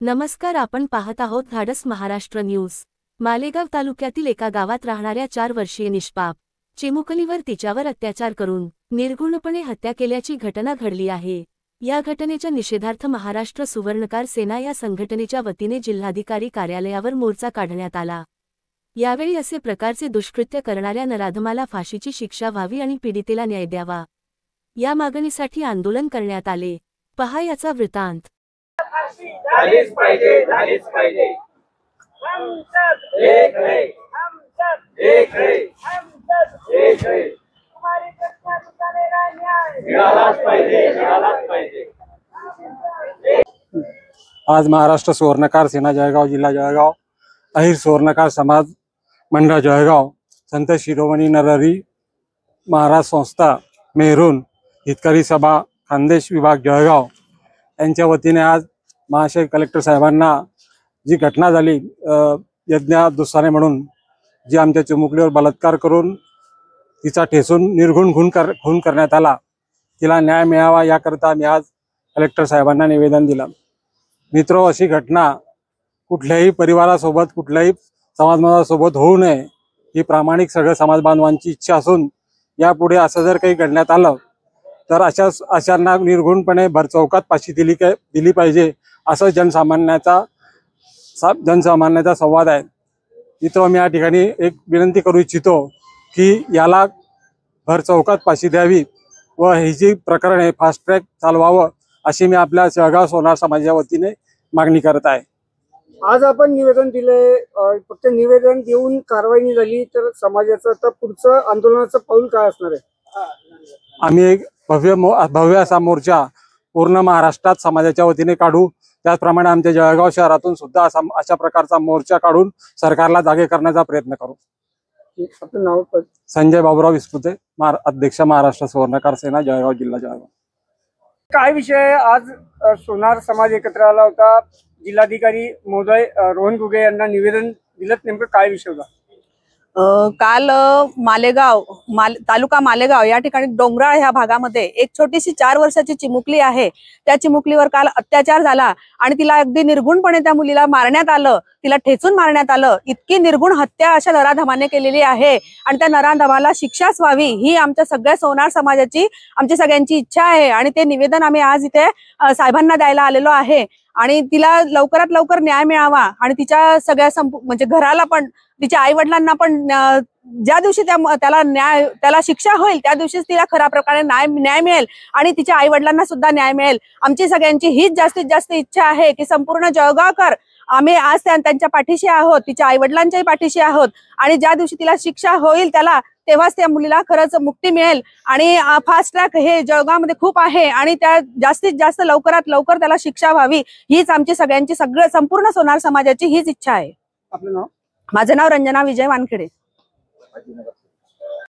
नमस्कार, आपण पाहत आहोत धाडस महाराष्ट्र न्यूज। मालेगाव तालुक्यातील एका गावात राहणाऱ्या 4 वर्षीय निष्पाप चिमुकलीवर तिच्यावर अत्याचार करून निर्घृणपणे हत्या केल्याची घटना घडली आहे। या घटनेच्या निषेधार्थ महाराष्ट्र सुवर्णकार सेना या संघटनेच्या वतीने जिल्हाधिकारी कार्यालयावर मोर्चा काढण्यात आला। यावेळी असे प्रकारचे दुष्कृत्य करणाऱ्या नराधमाला फाशीची शिक्षा व्हावी आणि पीडितेला न्याय द्यावा, या मागणीसाठी आंदोलन करण्यात आले। पहा याचा वृत्तांत। झालीच पाहिजे। हम सब एक है, एक है। तुम्हारी कन्या न्याय मिळालाच पाहिजे। आज महाराष्ट्र सुवर्णकार सेना जळगाव जिल्हा जळगाव, अहिर सुवर्णकार समाज मंडळ जळगाव, संत शिरोमणी नरहरी महाराज संस्था मेहरून हितकारी सभा खानदेश विभाग जळगाव यांच्या वतीने आज महाशय कलेक्टर साहेबांना जी घटना झाली यज्ञा दुसाने म्हणून जी आमच्या चिमुकलीवर बलात्कार करून तिचा ठेचून निर्घृण खून करण्यात आला, तिला न्याय मिळावा याकरता मी आज कलेक्टर साहेबांना निवेदन दिलं। मित्रो, अशी घटना कुठल्याही परिवारासोबत कुठल्याही समाजबांधवांसोबत होऊ नये ही प्रामाणिक सगळ्या समाज बांधवांची इच्छा असून यापुढे असं जर काही घडण्यात आलं तर अशांना निर्घृणपणे भरचौकात फाशी दिली पाहिजे असं जनसामान्याचा संवाद आहे। मित्र, मी या ठिकाणी एक विनंती करू इच्छितो की याला भरचौकात फाशी द्यावी व ही जी प्रकरण आहे फास्ट ट्रॅक चालवावं अशी मी आपल्या जळगाव सोनार समाजाच्या वतीने मागणी करत आहे। आज आपण निवेदन दिले, फक्त निवेदन देऊन कारवाई नाही झाली तर समाजाचं तर पुढचं आंदोलनाचं पाऊल काय असणार आहे? आम्ही एक भव्य असा मोर्चा पूर्ण महाराष्ट्रात समाजाच्या वतीने काढू। त्याचप्रमाणे आमच्या जळगाव शहरातून सुद्धा अशा प्रकारचा मोर्चा काढून सरकारला जागे करण्याचा प्रयत्न करू। आपलं नाव? संजय बाबूराव विस्पुते, अध्यक्ष महाराष्ट्र सुवर्णकार सेना जळगाव जिल्हा जळगाव। काय विषय, आज सोनार समाज एकत्र आला होता, जिल्हाधिकारी महोदय रोहन घुगे यांना निवेदन दिलं, नेमकं काय विषय होता? काल तालुका मालेगाव या ठिकाणी डोंगराळ ह्या भागामध्ये एक छोटीशी 4 वर्षाची चिमुकली आहे। त्या चिमुकलीवर काल अत्याचार झाला आणि तिला अगदी निर्घृणपणे त्या मुलीला मारण्यात आलं, तिला ठेचून मारण्यात आलं। इतकी निर्घृण हत्या अशा नराधमाने केलेली आहे आणि त्या नराधमाला शिक्षाच व्हावी ही आमच्या सगळ्या सोनार समाजाची, आमची सगळ्यांची इच्छा आहे आणि ते निवेदन आम्ही आज इथे साहेबांना द्यायला आलेलो आहे। आणि तिला लवकरात लवकर न्याय मिळावा आणि तिच्या सगळ्या म्हणजे घराला पण, तिच्या आई वडिलांना पण ज्या दिवशी त्याला शिक्षा होईल त्या दिवशीच तिला खऱ्या प्रकारे न्याय मिळेल आणि तिच्या आई वडिलांना सुद्धा न्याय मिळेल। आमची सगळ्यांची हीच जास्तीत जास्त इच्छा आहे की संपूर्ण जळगावकर आम्ही आज त्यांच्या पाठीशी आहोत, तिच्या आई वडिलांच्याही पाठीशी आहोत आणि ज्या दिवशी तिला शिक्षा होईल तेव्हाच त्या मुलीला खरंच मुक्ती मिळेल। आणि फास्ट ट्रॅक हे जळगावमध्ये खूप आहे आणि त्या जास्तीत जास्त लवकरात लवकर त्याला शिक्षा व्हावी हीच आमची सगळ्यांची संपूर्ण सोनार समाजाची हीच इच्छा आहे। आपलं नाव? माझं नाव रंजना विजय वानखेडे।